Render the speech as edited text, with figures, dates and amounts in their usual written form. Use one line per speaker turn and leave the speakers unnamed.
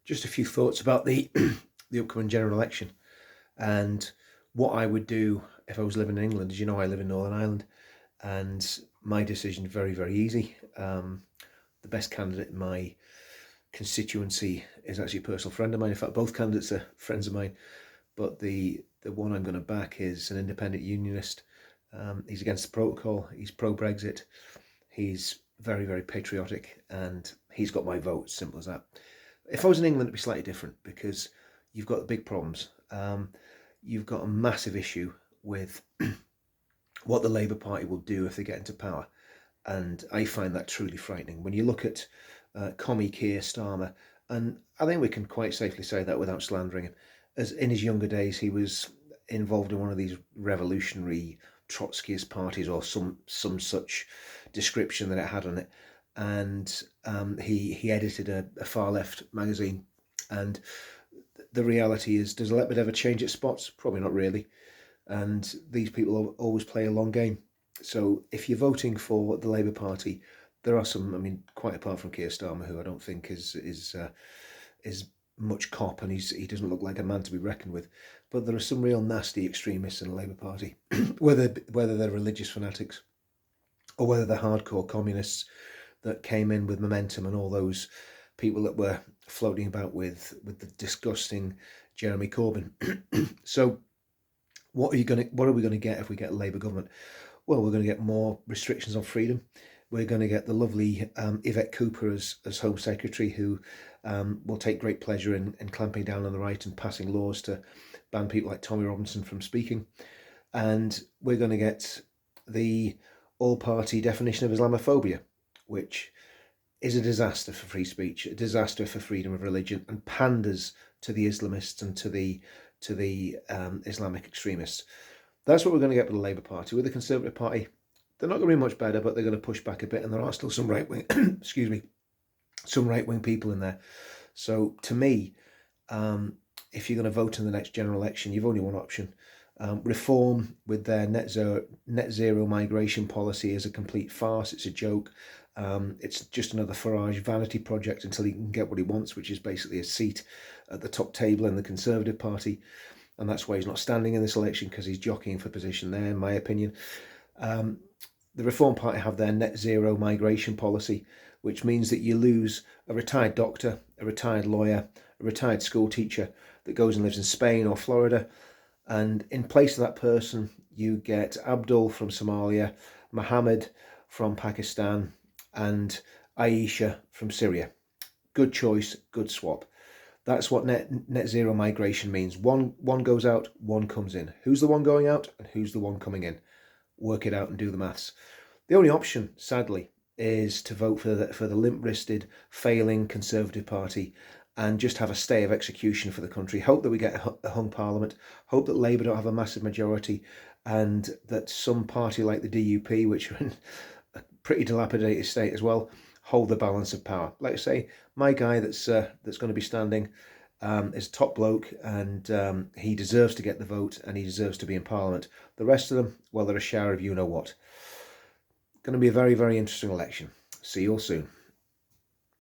Just a few thoughts about the the upcoming general election and what I would do if I was living in England. As you know, I live in Northern Ireland, and my decision is very, very easy. The best candidate in my constituency is actually a personal friend of mine. In fact, both candidates are friends of mine, but the one I'm going to back is an independent unionist. He's against the protocol. He's pro-Brexit. He's very, very patriotic, and he's got my vote. Simple as that. If I was in England, it'd be slightly different because you've got the big problems. You've got a massive issue with what the Labour Party will do if they get into power. And I find that truly frightening. When you look at Commie Keir Starmer, and I think we can quite safely say that without slandering him, as in his younger days he was involved in one of these revolutionary Trotskyist parties or some such description that it had on it, and he edited a far left magazine. And the reality is, does elected ever change its spots? Probably not really. And these people always play a long game. So if you're voting for the Labour Party, there are some. I mean, quite apart from Keir Starmer, who I don't think is much cop, and he doesn't look like a man to be reckoned with. But there are some real nasty extremists in the Labour Party, whether they're religious fanatics or whether they're hardcore communists that came in with momentum, and all those people that were floating about with the disgusting Jeremy Corbyn. So what are we going to get if we get a Labour government? Well, we're going to get more restrictions on freedom. We're going to get the lovely Yvette Cooper as Home Secretary, who will take great pleasure in clamping down on the right and passing laws to ban people like Tommy Robinson from speaking. And we're going to get the all-party definition of Islamophobia, which is a disaster for free speech, a disaster for freedom of religion, and panders to the Islamists and to the Islamic extremists. That's what we're going to get with the Labour Party. With the Conservative Party, they're not going to be much better, but they're going to push back a bit, and there are still some right-wing, some right-wing people in there. So to me, if you're going to vote in the next general election, you've only one option. Reform with their net zero migration policy is a complete farce. It's a joke. It's just another Farage vanity project until he can get what he wants, which is basically a seat at the top table in the Conservative Party. And that's why he's not standing in this election, because he's jockeying for position there, in my opinion. The Reform Party have their net zero migration policy, which means that you lose a retired doctor, a retired lawyer, a retired school teacher that goes and lives in Spain or Florida. And in place of that person, you get Abdul from Somalia, Mohammed from Pakistan, and Aisha from Syria. Good choice, good swap. That's what net zero migration means. One goes out, one comes in. Who's the one going out and who's the one coming in? Work it out and do the maths. The only option, sadly, is to vote for the limp-wristed, failing Conservative Party and just have a stay of execution for the country. Hope that we get a hung parliament. Hope that Labour don't have a massive majority, and that some party like the DUP, which are in a pretty dilapidated state as well, hold the balance of power. Like I say, my guy that's going to be standing is a top bloke, and he deserves to get the vote, and he deserves to be in Parliament. The rest of them, well, they're a shower of you-know-what. Going to be a very, very interesting election. See you all soon.